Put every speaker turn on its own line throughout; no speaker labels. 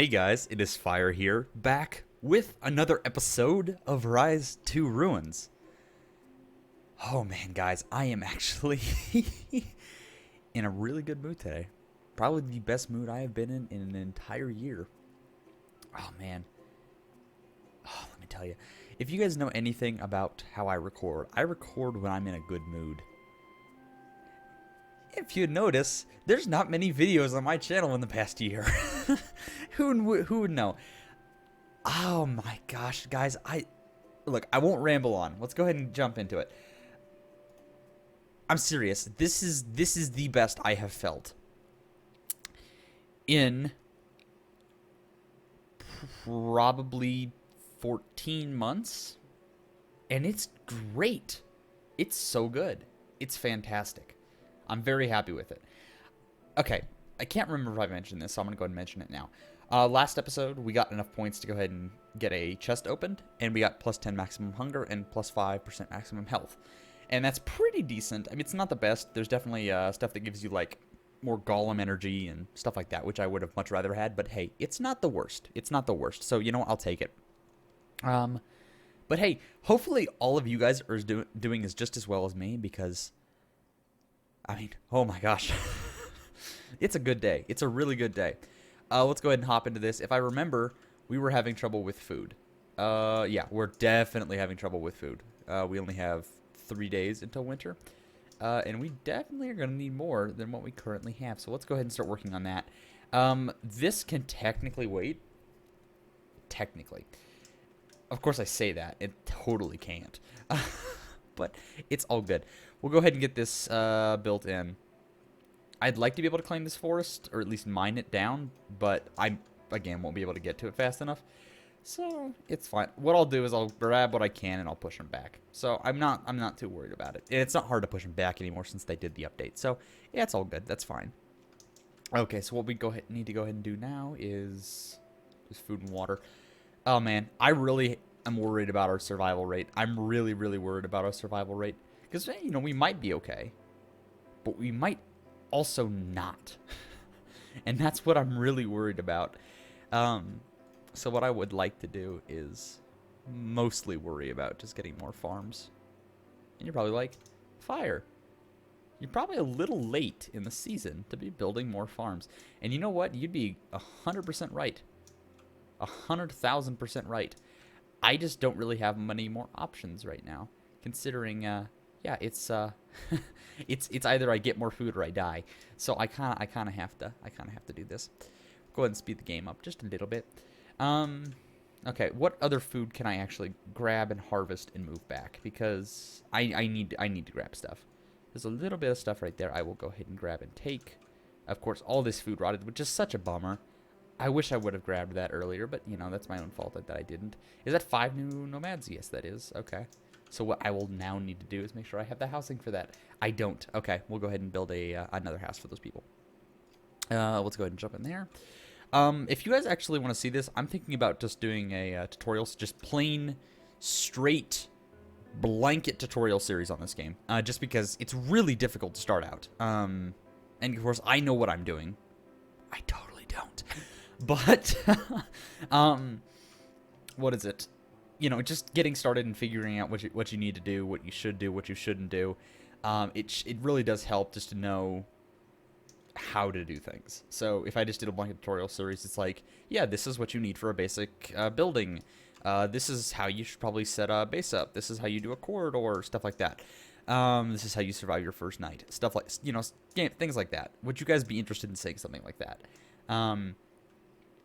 Hey guys, it is Fire here, back with another episode of Rise to Ruins. Oh man, guys, I am actually in a really good mood today. Probably the best mood I have been in an entire year. Oh man. Oh, let me tell you. If you guys know anything about how I record when I'm in a good mood. If you notice, there's not many videos on my channel in the past year. Who would know? Oh my gosh, guys, I won't ramble on. Let's go ahead and jump into it. I'm serious. This is the best I have felt in probably 14 months, and it's great. It's so good. It's fantastic. I'm very happy with it. Okay, I can't remember if I mentioned this, so I'm going to go ahead and mention it now. Last episode, we got enough points to go ahead and get a chest opened, and we got plus 10 maximum hunger and plus 5% maximum health. And that's pretty decent. I mean, it's not the best. There's definitely stuff that gives you, like, more golem energy and stuff like that, which I would have much rather had. But, hey, it's not the worst. It's not the worst. So, you know what? I'll take it. But, hey, hopefully all of you guys are doing just as well as me because, I mean, oh my gosh. It's a good day. It's a really good day. Let's go ahead and hop into this. If I remember, we were having trouble with food. Yeah, we're definitely having trouble with food. We only have 3 days until winter. And we definitely are going to need more than what we currently have. So let's go ahead and start working on that. This can technically wait. Technically. Of course I say that. It totally can't. But it's all good. We'll go ahead and get this built in. I'd like to be able to claim this forest, or at least mine it down, but I, again, won't be able to get to it fast enough. So, it's fine. What I'll do is I'll grab what I can and I'll push them back. So, I'm not too worried about it. And it's not hard to push them back anymore since they did the update. So, yeah, it's all good. That's fine. Okay, so what we need to go ahead and do now is just food and water. Oh, man. I really am worried about our survival rate. I'm really, really worried about our survival rate. Because, you know, we might be okay. But we might also not. And that's what I'm really worried about. So what I would like to do is mostly worry about just getting more farms. And you're probably like, Fire, you're probably a little late in the season to be building more farms. And you know what? You'd be 100% right. 100,000% right. I just don't really have many more options right now, considering yeah, it's it's either I get more food or I die. So I kind of have to do this. Go ahead and speed the game up just a little bit. Okay, what other food can I actually grab and harvest and move back? Because I need to grab stuff. There's a little bit of stuff right there I will go ahead and grab and take. Of course, all this food rotted, which is such a bummer. I wish I would have grabbed that earlier, but you know, that's my own fault that I didn't. Is that 5 new nomads? Yes, that is. Okay. So what I will now need to do is make sure I have the housing for that. I don't. Okay, we'll go ahead and build another house for those people. Let's go ahead and jump in there. If you guys actually want to see this, I'm thinking about just doing a tutorial, just plain, straight, blanket tutorial series on this game. Just because it's really difficult to start out. And of course, I know what I'm doing. I totally don't. But, what is it? You know, just getting started and figuring out what you need to do, what you should do, what you shouldn't do. It really does help just to know how to do things. So if I just did a blanket tutorial series, it's like, yeah, this is what you need for a basic building. This is how you should probably set a base up. This is how you do a corridor, stuff like that. This is how you survive your first night. Stuff like, you know, things like that. Would you guys be interested in saying something like that?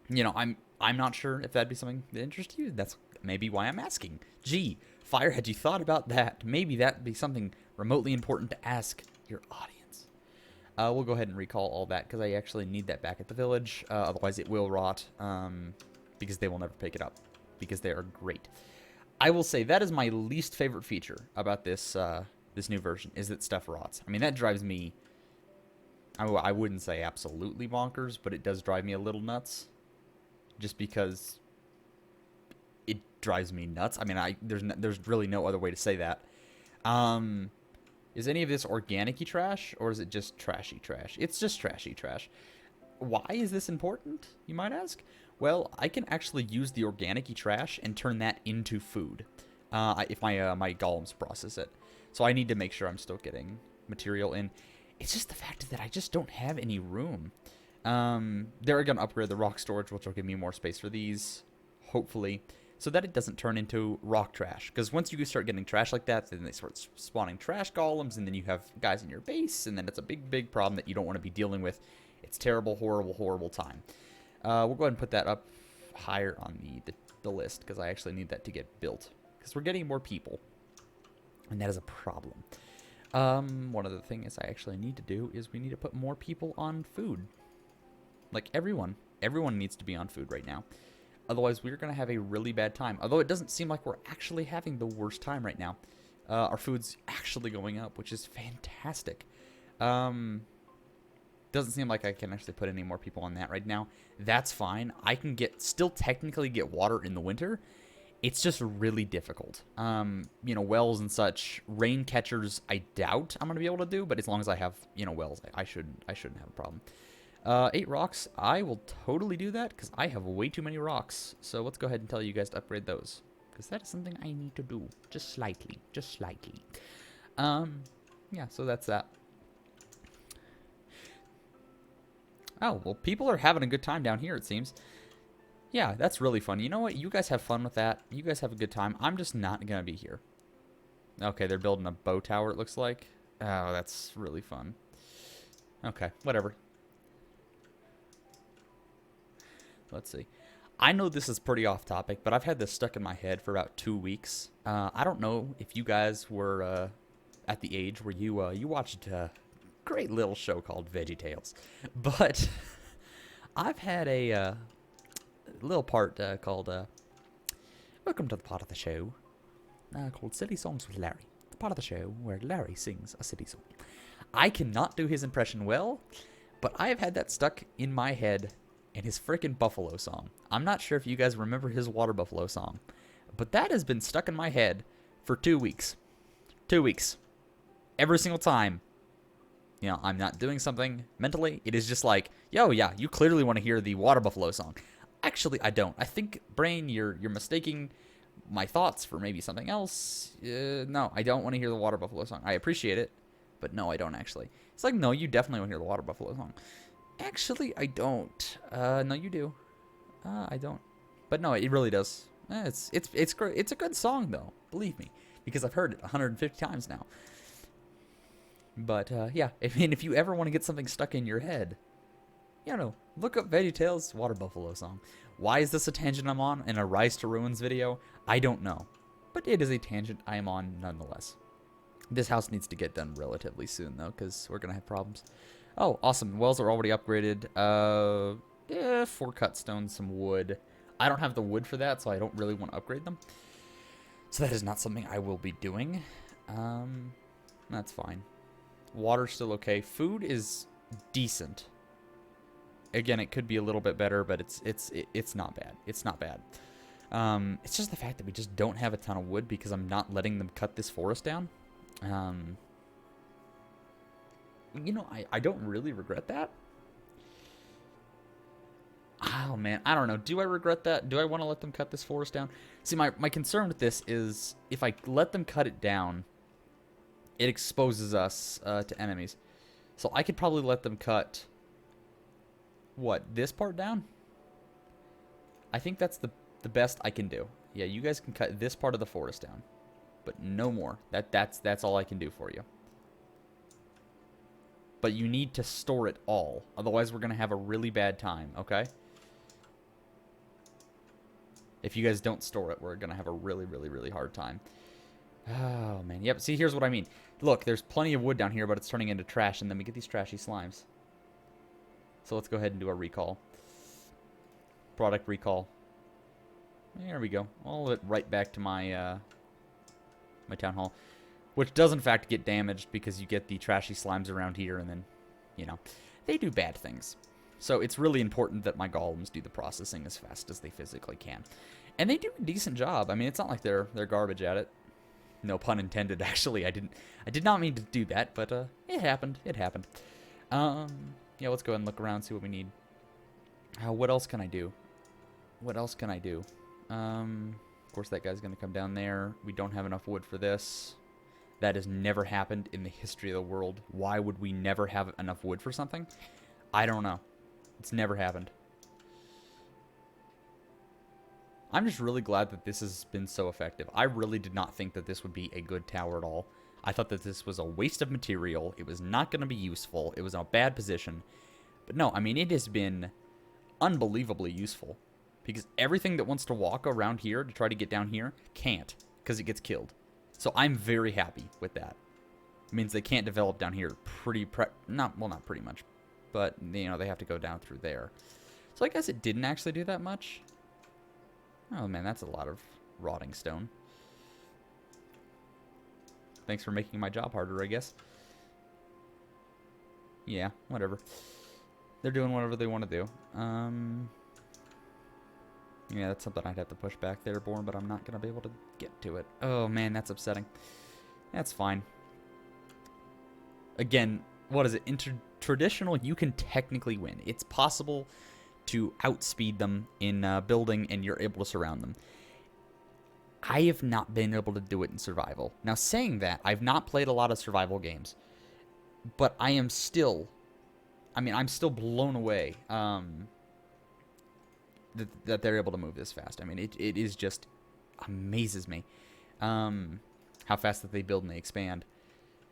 You know, I'm not sure if that'd be something that interests you. That's maybe why I'm asking. Gee, Fire, had you thought about that? Maybe that'd be something remotely important to ask your audience. We'll go ahead and recall all that because I actually need that back at the village. Otherwise, it will rot because they will never pick it up because they are great. I will say that is my least favorite feature about this this new version is that stuff rots. I mean, that drives me. I wouldn't say absolutely bonkers, but it does drive me a little nuts. Just because it drives me nuts. I mean, there's really no other way to say that. Is any of this organic-y trash, or is it just trashy trash? It's just trashy trash. Why is this important, you might ask? Well, I can actually use the organic trash and turn that into food if my golems process it. So I need to make sure I'm still getting material in. It's just the fact that I just don't have any room. They're going to upgrade the rock storage, which will give me more space for these, hopefully, so that it doesn't turn into rock trash. Because once you start getting trash like that, then they start spawning trash golems, and then you have guys in your base, and then it's a big, big problem that you don't want to be dealing with. It's terrible, horrible, horrible time. We'll go ahead and put that up higher on the list, because I actually need that to get built. Because we're getting more people, and that is a problem. One of the things I actually need to do is we need to put more people on food. Like everyone needs to be on food right now. Otherwise, we're going to have a really bad time. Although it doesn't seem like we're actually having the worst time right now. Our food's actually going up, which is fantastic. Doesn't seem like I can actually put any more people on that right now. That's fine. I can still technically get water in the winter. It's just really difficult. You know, wells and such. Rain catchers, I doubt I'm going to be able to do. But as long as I have, you know, wells, I shouldn't have a problem. 8 rocks, I will totally do that because I have way too many rocks. So let's go ahead and tell you guys to upgrade those. Because that is something I need to do. Just slightly. Just slightly. Yeah, so that's that. Oh, well, people are having a good time down here, it seems. Yeah, that's really fun. You know what? You guys have fun with that. You guys have a good time. I'm just not going to be here. Okay, they're building a bow tower, it looks like. Oh, that's really fun. Okay, whatever. Let's see. I know this is pretty off topic, but I've had this stuck in my head for about 2 weeks. I don't know if you guys were at the age where you watched a great little show called VeggieTales, but I've had a little part called Welcome to the part of the show called Silly Songs with Larry. The part of the show where Larry sings a silly song. I cannot do his impression well, but I have had that stuck in my head. And his frickin' buffalo song. I'm not sure if you guys remember his water buffalo song, but that has been stuck in my head for 2 weeks. 2 weeks. Every single time. You know, I'm not doing something mentally. It is just like, yo, yeah, you clearly want to hear the water buffalo song. Actually, I don't. I think, brain, you're mistaking my thoughts for maybe something else. No, I don't want to hear the water buffalo song. I appreciate it, but no, I don't actually. It's like, no, you definitely want to hear the water buffalo song. Actually, I don't. No, you do. I don't. But no, it really does. It's great. It's a good song though, believe me, because I've heard it 150 times now. But yeah, if you ever want to get something stuck in your head, you know, look up VeggieTales Water Buffalo song. Why is this a tangent I'm on in a Rise to Ruins video? I don't know, but it is a tangent I am on nonetheless. This house needs to get done relatively soon though, because we're gonna have problems. Oh, awesome. Wells are already upgraded. 4 cut stones, some wood. I don't have the wood for that, so I don't really want to upgrade them. So that is not something I will be doing. That's fine. Water's still okay. Food is decent. Again, it could be a little bit better, but it's not bad. It's not bad. It's just the fact that we just don't have a ton of wood because I'm not letting them cut this forest down. You know, I don't really regret that. Oh, man. I don't know. Do I regret that? Do I want to let them cut this forest down? See, my concern with this is if I let them cut it down, it exposes us to enemies. So I could probably let them cut, what, this part down? I think that's the best I can do. Yeah, you guys can cut this part of the forest down. But no more. That's all I can do for you. But you need to store it all. Otherwise, we're going to have a really bad time, okay? If you guys don't store it, we're going to have a really, really, really hard time. Oh, man. Yep, see, here's what I mean. Look, there's plenty of wood down here, but it's turning into trash, and then we get these trashy slimes. So let's go ahead and do a recall. Product recall. There we go. I'll it right back to my, my town hall. Which does, in fact, get damaged because you get the trashy slimes around here, and then, you know, they do bad things. So it's really important that my golems do the processing as fast as they physically can. And they do a decent job. I mean, it's not like they're garbage at it. No pun intended, actually. I did not mean to do that, but it happened. It happened. Yeah, let's go ahead and look around, see what we need. What else can I do? What else can I do? Of course, that guy's going to come down there. We don't have enough wood for this. That has never happened in the history of the world. Why would we never have enough wood for something? I don't know. It's never happened. I'm just really glad that this has been so effective. I really did not think that this would be a good tower at all. I thought that this was a waste of material. It was not going to be useful. It was in a bad position. But no, I mean, it has been unbelievably useful. Because everything that wants to walk around here to try to get down here can't. Because it gets killed. So I'm very happy with that. It means they can't develop down here not pretty much. But, you know, they have to go down through there. So I guess it didn't actually do that much. Oh, man, that's a lot of rotting stone. Thanks for making my job harder, I guess. Yeah, whatever. They're doing whatever they want to do. Yeah, that's something I'd have to push back there, Born, but I'm not going to be able to get to it. Oh, man, that's upsetting. That's fine. Again, what is it? Traditional, you can technically win. It's possible to outspeed them in building, and you're able to surround them. I have not been able to do it in survival. Now, saying that, I've not played a lot of survival games, but I am still... I mean, I'm still blown away that they're able to move this fast. I mean, it is just amazes me how fast that they build and they expand.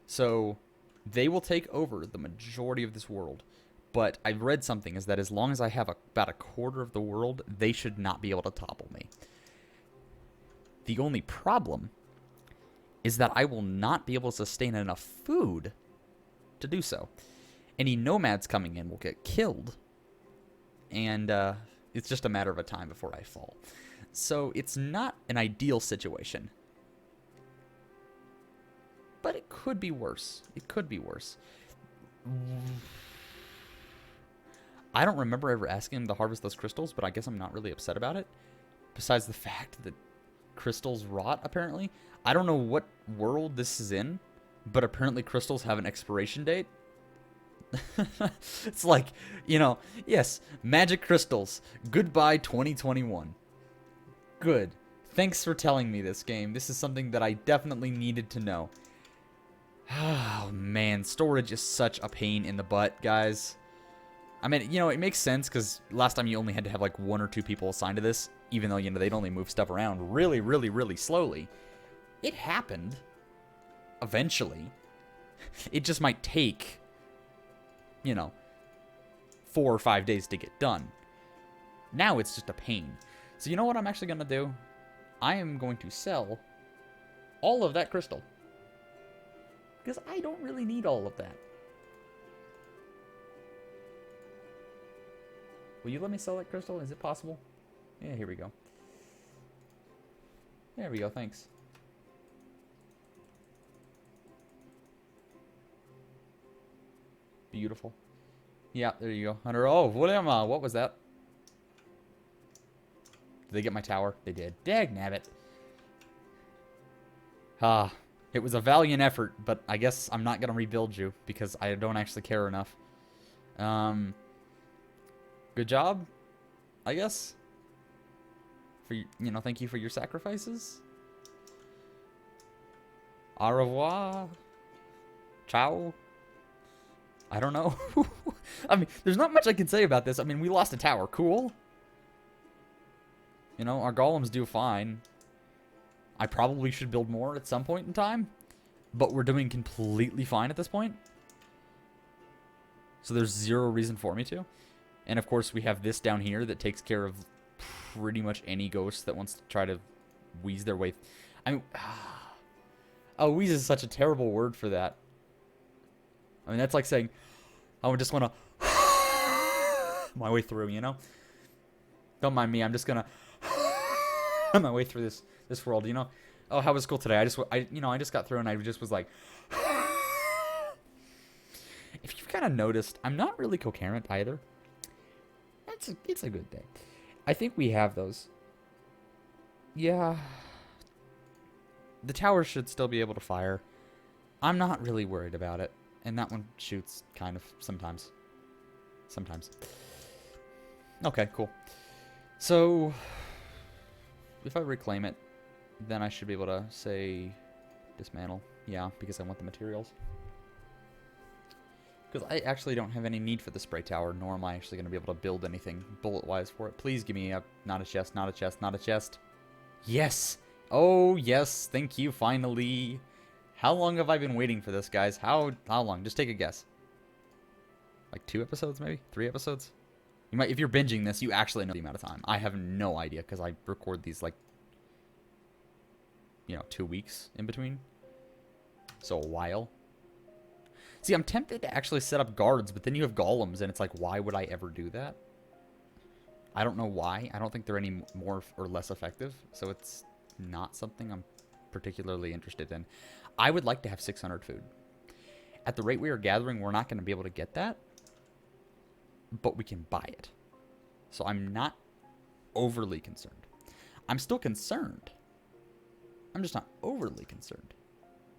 So they will take over the majority of this world. But I've read something is that as long as I have about a quarter of the world, they should not be able to topple me. The only problem is that I will not be able to sustain enough food to do so. Any nomads coming in will get killed. And it's just a matter of a time before I fall. So it's not an ideal situation. But it could be worse. It could be worse. I don't remember ever asking him to harvest those crystals, but I guess I'm not really upset about it. Besides the fact that crystals rot, apparently. I don't know what world this is in, but apparently crystals have an expiration date. It's like, you know, yes, magic crystals. Goodbye 2021. Good. Thanks for telling me this game. This is something that I definitely needed to know. Oh, man. Storage is such a pain in the butt, guys. I mean, you know, it makes sense because last time you only had to have like 1 or 2 people assigned to this, even though, you know, they'd only move stuff around really, really, really slowly. It happened. Eventually. It just might take, you know, 4 or 5 days to get done. Now it's just a pain. So you know what I'm actually going to do? I am going to sell all of that crystal. Because I don't really need all of that. Will you let me sell that crystal? Is it possible? Yeah, here we go. There we go, thanks. Beautiful. Yeah, there you go. 100. Oh, William, what was that? Did they get my tower? They did. Dagnabbit. It was a valiant effort, but I guess I'm not going to rebuild you because I don't actually care enough. Good job, I guess. For, you know, thank you for your sacrifices. Au revoir. Ciao. I don't know. I mean, there's not much I can say about this. I mean, we lost a tower. Cool. You know, our golems do fine. I probably should build more at some point in time. But we're doing completely fine at this point. So there's zero reason for me to. And of course, we have this down here that takes care of pretty much any ghost that wants to try to wheeze their way. I mean, oh, wheeze is such a terrible word for that. I mean, that's like saying, I would just want to my way through, you know? Don't mind me, I'm just going to my way through this world, you know? Oh, how was school today? I just got through and I just was like, if you've kind of noticed, I'm not really coherent either. It's a good day. I think we have those. Yeah. The tower should still be able to fire. I'm not really worried about it. And that one shoots kind of sometimes. Sometimes. Okay, cool. So, if I reclaim it, then I should be able to say dismantle. Yeah, because I want the materials. Because I actually don't have any need for the spray tower, nor am I actually going to be able to build anything bullet-wise for it. Please give me a... Not a chest, not a chest, not a chest. Yes! Oh, yes, thank you, finally. How long have I been waiting for this, guys? How long? Just take a guess. Like 2 episodes, maybe? 3 episodes? You might, if you're binging this, you actually know the amount of time. I have no idea, because I record these, like, 2 weeks in between. So a while. See, I'm tempted to actually set up guards, but then you have golems, and it's like, why would I ever do that? I don't know why. I don't think they're any more or less effective, so it's not something I'm particularly interested in. I would like to have 600 food. At the rate we are gathering, we're not going to be able to get that, but we can buy it. So I'm not overly concerned. I'm still concerned. I'm just not overly concerned.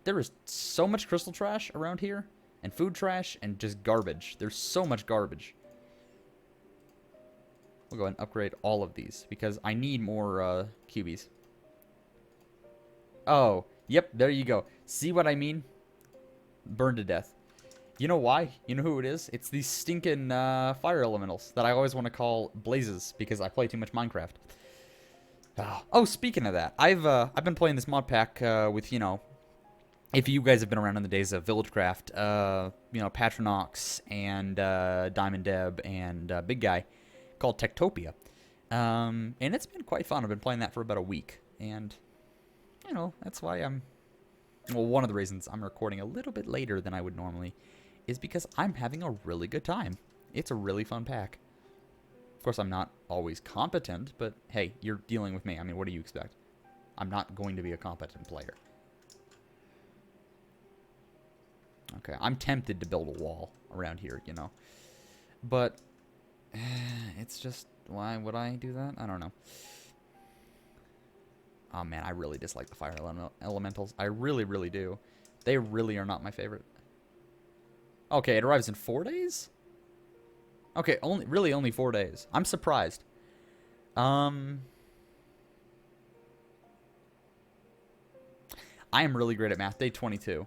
There is so much crystal trash around here, and food trash, and just garbage. There's so much garbage. We'll go ahead and upgrade all of these, because I need more cubies. Oh, yep, there you go. See what I mean? Burned to death. You know why? You know who it is? It's these stinking fire elementals that I always want to call blazes, because I play too much Minecraft. Oh, speaking of that, I've been playing this mod pack with, if you guys have been around in the days of Villagecraft, Patronox and Diamond Deb and Big Guy, called Techtopia. And it's been quite fun. I've been playing that for about a week. And, that's why one of the reasons I'm recording a little bit later than I would normally is because I'm having a really good time. It's a really fun pack. Of course, I'm not always competent, but hey, you're dealing with me. I mean, what do you expect? I'm not going to be a competent player. Okay, I'm tempted to build a wall around here, But it's just, why would I do that? I don't know. Oh man, I really dislike the fire elementals. I really, really do. They really are not my favorite. Okay, it arrives in 4 days? Okay, only 4 days. I'm surprised. I am really great at math. Day 22.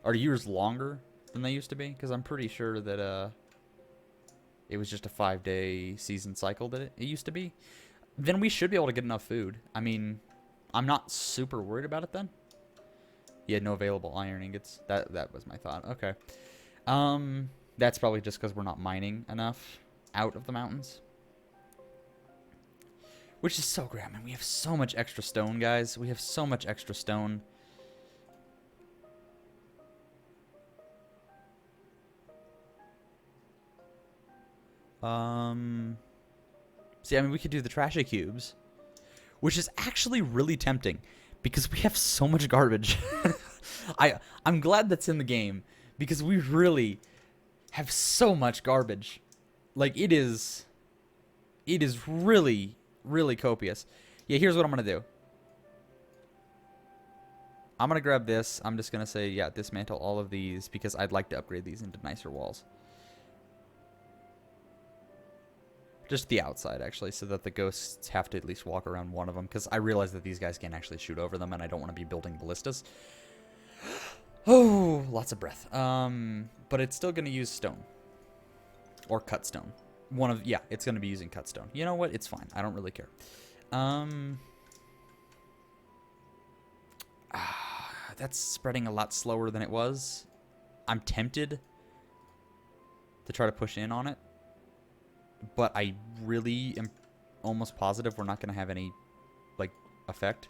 Are yours longer than they used to be? Because I'm pretty sure that it was just a 5-day season cycle that it used to be. Then we should be able to get enough food. I mean, I'm not super worried about it then. He had no available iron ingots. That was my thought. Okay. That's probably just because we're not mining enough out of the mountains. Which is so great. I mean, we have so much extra stone, guys. We have so much extra stone. See, I mean, we could do the trashy cubes, which is actually really tempting because we have so much garbage. I'm glad that's in the game because we really have so much garbage. Like, it is really, really copious. Yeah, here's what I'm going to do. I'm going to grab this. I'm just going to say, yeah, dismantle all of these because I'd like to upgrade these into nicer walls. Just the outside, actually, so that the ghosts have to at least walk around one of them. Because I realize that these guys can't actually shoot over them, and I don't want to be building ballistas. Oh, lots of breath. But it's still going to use stone. Or cut stone. Yeah, it's going to be using cut stone. You know what? It's fine. I don't really care. That's spreading a lot slower than it was. I'm tempted to try to push in on it. But I really am almost positive we're not going to have any, like, effect.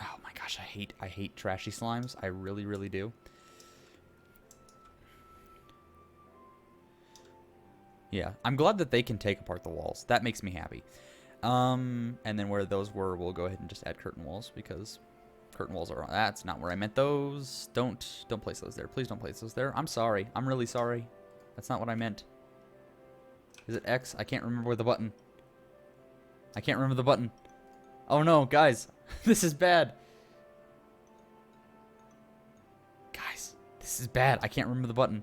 Oh my gosh, I hate trashy slimes. I really, really do. Yeah, I'm glad that they can take apart the walls. That makes me happy. And then where those were, we'll go ahead and just add curtain walls because curtain walls are... That's not where I meant those. Don't place those there. Please don't place those there. I'm sorry. I'm really sorry. That's not what I meant. Is it X? I can't remember the button. I can't remember the button. Oh no, guys. This is bad. Guys, this is bad. I can't remember the button.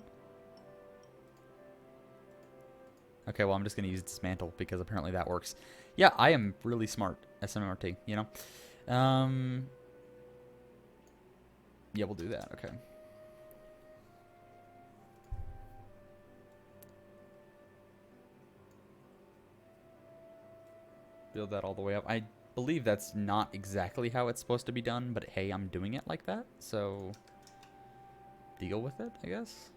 Okay, well, I'm just going to use dismantle because apparently that works. Yeah, I am really smart. SMRT, you know? Yeah, we'll do that. Okay. Build that all the way up. I believe that's not exactly how it's supposed to be done, but hey, I'm doing it like that, so deal with it, I guess.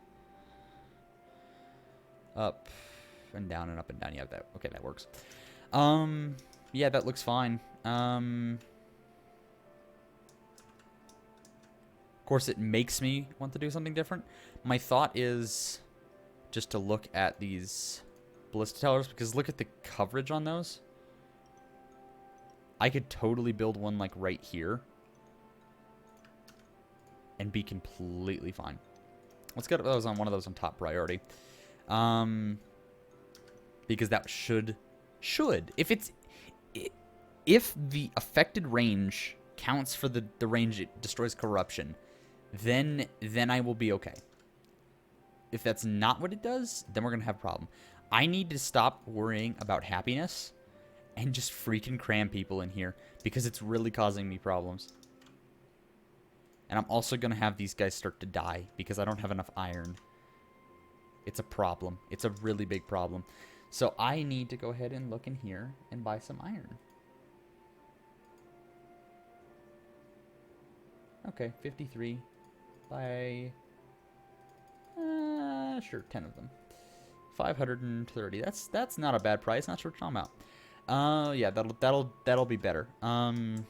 Up and down and up and down. Yeah, that okay, that works. Yeah, that looks fine. Of course, it makes me want to do something different. My thought is just to look at these ballista towers, because look at the coverage on those. I could totally build one like right here and be completely fine. Let's get those on one of those on top priority. Because that should if the affected range counts for the range it destroys corruption, then I will be okay. If that's not what it does, then we're gonna have a problem. I need to stop worrying about happiness and just freaking cram people in here because it's really causing me problems. And I'm also gonna have these guys start to die because I don't have enough iron. It's a problem. It's a really big problem. So I need to go ahead and look in here and buy some iron. Okay, 53. Buy... sure, 10 of them. 530. That's not a bad price. Not sure what I'm talking about. Yeah, that'll be better. Of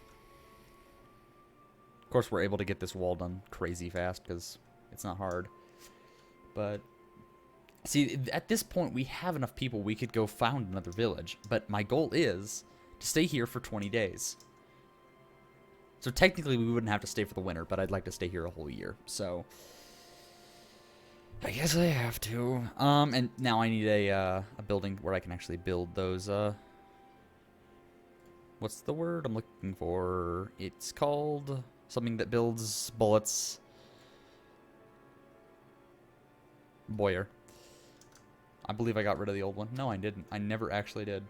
course, we're able to get this wall done crazy fast because it's not hard. But see, at this point, we have enough people. We could go found another village. But my goal is to stay here for 20 days. So technically, we wouldn't have to stay for the winter, but I'd like to stay here a whole year. So I guess I have to. And now I need a building where I can actually build those. What's the word I'm looking for? It's called something that builds bullets. Boyer. I believe I got rid of the old one. No, I didn't. I never actually did.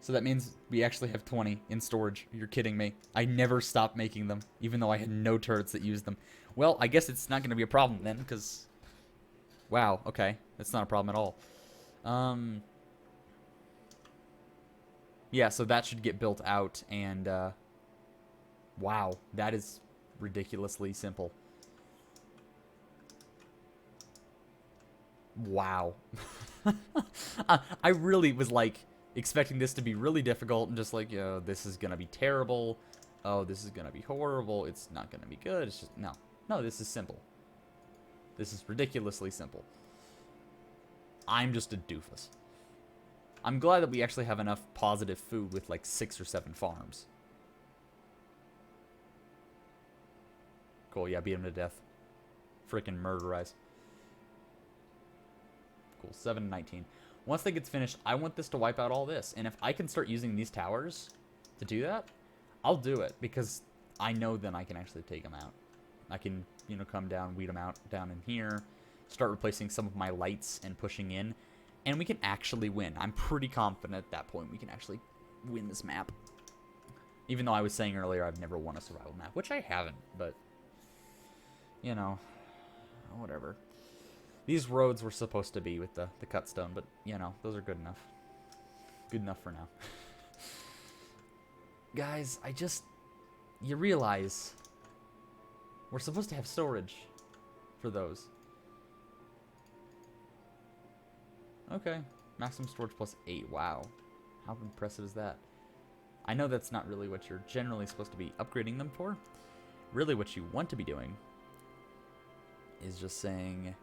So that means we actually have 20 in storage. You're kidding me. I never stopped making them, even though I had no turrets that used them. Well, I guess it's not going to be a problem then, because... Wow, okay. That's not a problem at all. Yeah, so that should get built out, and... wow, that is ridiculously simple. Wow. I really was, like... expecting this to be really difficult and just like, yo, this is gonna be terrible. Oh, this is gonna be horrible. It's not gonna be good. It's just, no. No, this is simple. This is ridiculously simple. I'm just a doofus. I'm glad that we actually have enough positive food with like 6 or 7 farms. Cool, yeah, beat him to death. Freaking murderize. Cool, 7-19. Once that gets finished, I want this to wipe out all this. And if I can start using these towers to do that, I'll do it. Because I know then I can actually take them out. I can, you know, come down, weed them out down in here. Start replacing some of my lights and pushing in. And we can actually win. I'm pretty confident at that point we can actually win this map. Even though I was saying earlier I've never won a survival map. Which I haven't, but... you know, whatever. These roads were supposed to be with the cut stone, but, you know, those are good enough. Good enough for now. Guys, you realize we're supposed to have storage for those. Okay. Maximum storage plus 8. Wow. How impressive is that? I know that's not really what you're generally supposed to be upgrading them for. Really what you want to be doing is just saying...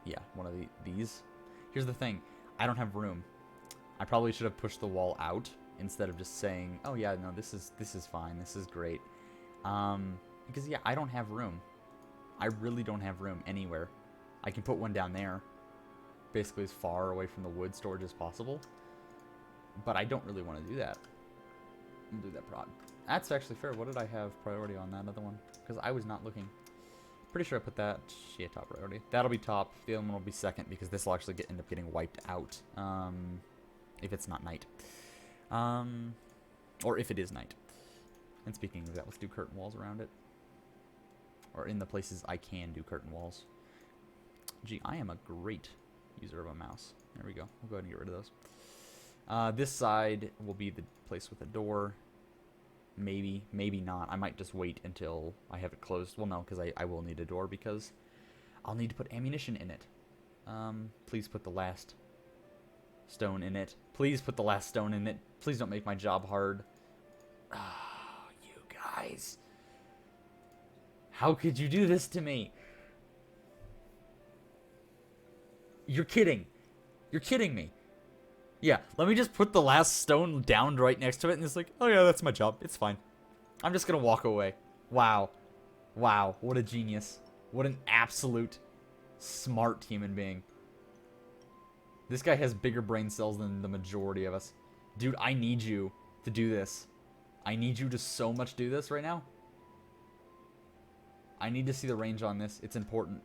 yeah, one of these. Here's the thing. I don't have room. I probably should have pushed the wall out instead of just saying, oh yeah, no, this is fine. This is great. Because yeah, I don't have room. I really don't have room anywhere. I can put one down there. Basically as far away from the wood storage as possible. But I don't really want to do that. I'm gonna do that prod. That's actually fair. What did I have priority on that other one? Because I was not looking. Pretty sure I put that top priority. That'll be top. The other one will be second because this will actually end up getting wiped out. If it's not night. Or if it is night. And speaking of that, let's do curtain walls around it. Or in the places I can do curtain walls. Gee, I am a great user of a mouse. There we go. We'll go ahead and get rid of those. This side will be the place with a door. Maybe, maybe not. I might just wait until I have it closed. Well, no, because I will need a door because I'll need to put ammunition in it. Please put the last stone in it. Please put the last stone in it. Please don't make my job hard. Oh, you guys. How could you do this to me? You're kidding. You're kidding me. Yeah, let me just put the last stone down right next to it, and it's like, oh yeah, that's my job. It's fine. I'm just gonna walk away. Wow. Wow, what a genius. What an absolute smart human being. This guy has bigger brain cells than the majority of us. Dude, I need you to do this. I need you to so much do this right now. I need to see the range on this. It's important.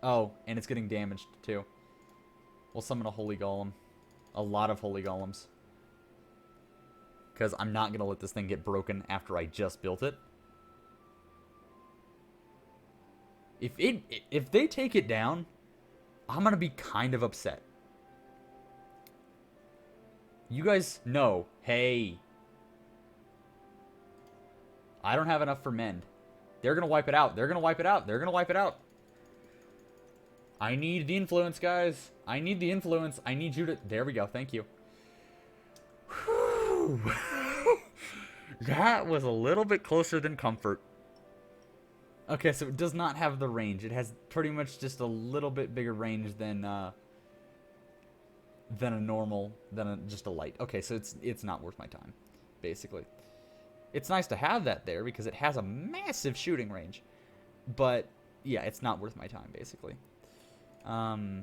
Oh, and it's getting damaged, too. We'll summon a holy golem. A lot of holy golems. Because I'm not going to let this thing get broken after I just built it. If they take it down, I'm going to be kind of upset. You guys know, hey. I don't have enough for mend. They're going to wipe it out. They're going to wipe it out. They're going to wipe it out. I need the influence, guys. I need the influence. I need you to... There we go. Thank you. Whew. That was a little bit closer than comfort. Okay, so it does not have the range. It has pretty much just a little bit bigger range than a normal... just a light. Okay, so it's not worth my time, basically. It's nice to have that there because it has a massive shooting range. But, yeah, it's not worth my time, basically. Yeah,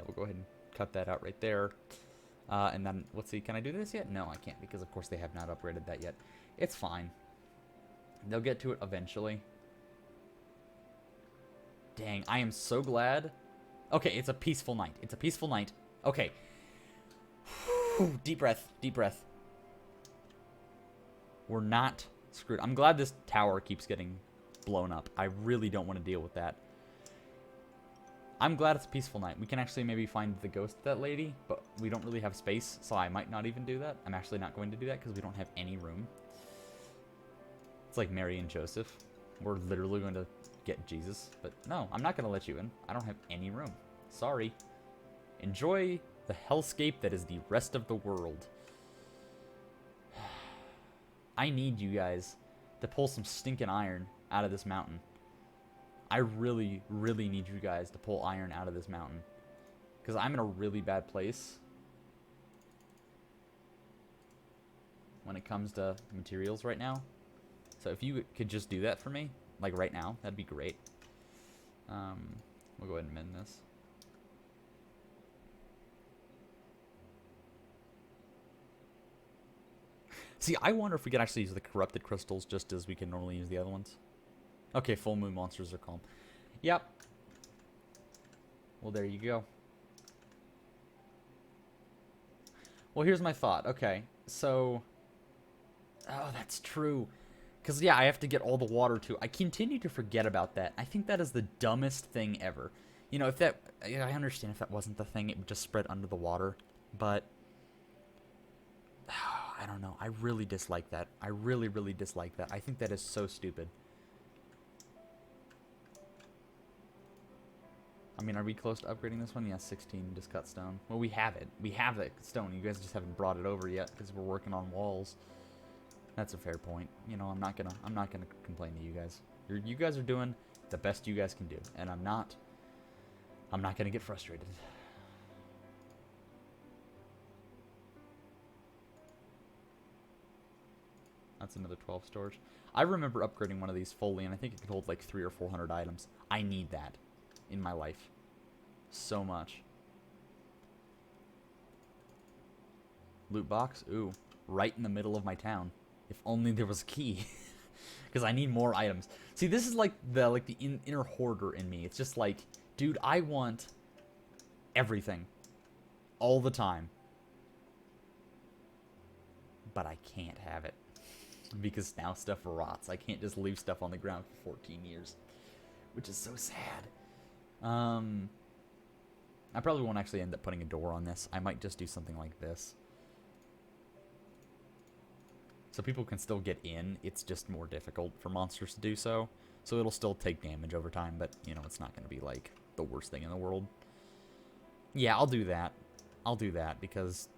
we'll go ahead and cut that out right there. And then, let's see, can I do this yet? No, I can't because, of course, they have not upgraded that yet. It's fine. They'll get to it eventually. Dang, I am so glad. Okay, it's a peaceful night. It's a peaceful night. Okay. Whew, deep breath. Deep breath. We're not screwed. I'm glad this tower keeps getting blown up. I really don't want to deal with that. I'm glad it's a peaceful night. We can actually maybe find the ghost of that lady, but we don't really have space, so I might not even do that. I'm actually not going to do that because we don't have any room. It's like Mary and Joseph. We're literally going to get Jesus, but no, I'm not going to let you in. I don't have any room. Sorry. Enjoy the hellscape that is the rest of the world. I need you guys to pull some stinking iron out of this mountain. I really, really need you guys to pull iron out of this mountain. Because I'm in a really bad place when it comes to materials right now. So if you could just do that for me, like right now, that'd be great. We'll go ahead and mend this. See, I wonder if we could actually use the corrupted crystals just as we can normally use the other ones. Okay, full moon monsters are calm. Yep. Well, there you go. Well, here's my thought. Okay, so... Oh, that's true. Because, yeah, I have to get all the water, too. I continue to forget about that. I think that is the dumbest thing ever. You know, if that... I understand if that wasn't the thing, it would just spread under the water. But... I don't know. I really dislike that. I really, really dislike that. I think that is so stupid. I mean, are we close to upgrading this one? Yeah, 16, just cut stone. Well, we have it. We have that stone. You guys just haven't brought it over yet because we're working on walls. That's a fair point. You know, I'm not gonna complain to you guys. You guys are doing the best you guys can do, and I'm not gonna get frustrated. That's another 12 storage. I remember upgrading one of these fully, and I think it could hold like 300 or 400 items. I need that in my life so much. Loot box? Ooh, right in the middle of my town. If only there was a key. because I need more items. See, this is like the inner hoarder in me. It's just like, dude, I want everything all the time, but I can't have it because now stuff rots. I can't just leave stuff on the ground for 14 years, which is so sad. I probably won't actually end up putting a door on this. I might just do something like this, so people can still get in. It's just more difficult for monsters to do so. So it'll still take damage over time, but, you know, it's not going to be, like, the worst thing in the world. Yeah, I'll do that. I'll do that because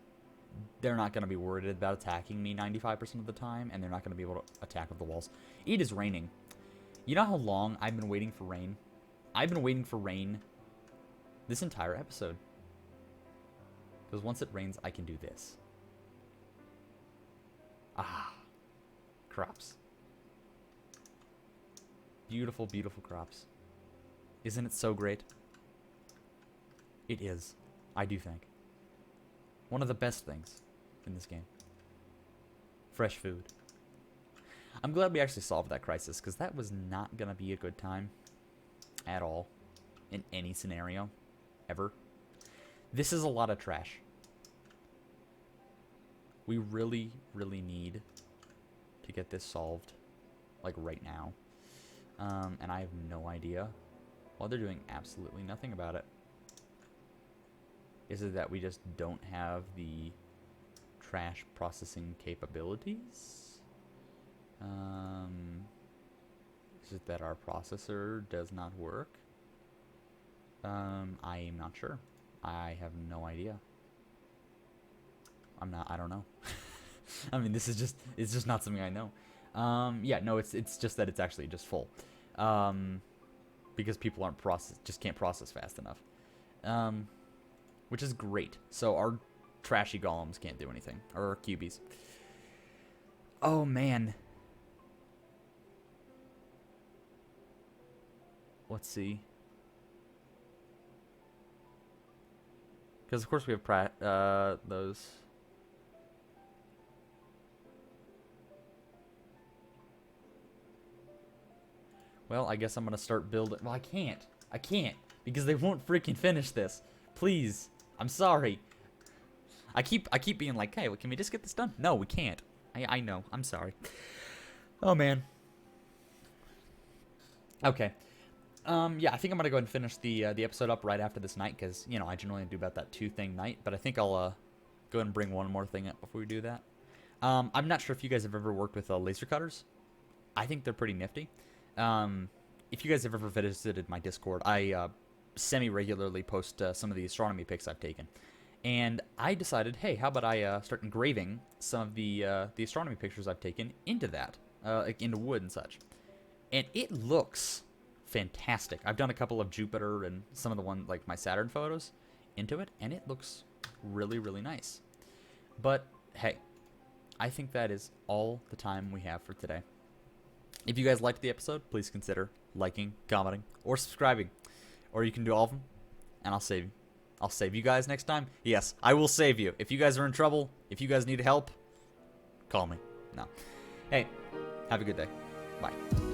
they're not going to be worried about attacking me 95% of the time, and they're not going to be able to attack with the walls. It is raining. You know how long I've been waiting for rain? I've been waiting for rain this entire episode. Because once it rains, I can do this. Ah, crops. Beautiful, beautiful crops. Isn't it so great? It is. I do think. One of the best things in this game. Fresh food. I'm glad we actually solved that crisis, because that was not going to be a good time at all in any scenario ever. This is a lot of trash. We really, really need to get this solved, like, right now. And I have no idea why they're doing absolutely nothing about it. Is it that we just don't have the trash processing capabilities? Is it that our processor does not work? I am not sure. I have no idea. I don't know. I mean, it's just not something I know. Yeah, no, it's just that it's actually just full. Because people just can't process fast enough. Which is great. So our trashy golems can't do anything. Or our cubies. Oh, man. Let's see. Because, of course, we have those. Well, I guess I'm going to start building. Well, I can't. I can't. Because they won't freaking finish this. Please. I'm sorry. I keep being like, hey, well, can we just get this done? No, we can't. I know. I'm sorry. Oh, man. Okay. Yeah, I think I'm going to go ahead and finish the episode up right after this night, because, you know, I generally do about that 2-thing night, but I think I'll go ahead and bring one more thing up before we do that. I'm not sure if you guys have ever worked with laser cutters. I think they're pretty nifty. If you guys have ever visited my Discord, I semi-regularly post some of the astronomy pics I've taken. And I decided, hey, how about I start engraving some of the astronomy pictures I've taken into that, like into wood and such. And it looks fantastic. I've done a couple of Jupiter and some of the ones, like my Saturn photos, into it, and it looks really, really nice. But, hey, I think that is all the time we have for today. If you guys liked the episode, please consider liking, commenting, or subscribing. Or you can do all of them, and I'll save you. I'll save you guys next time. Yes, I will save you. If you guys are in trouble, if you guys need help, call me. No. Hey, have a good day. Bye.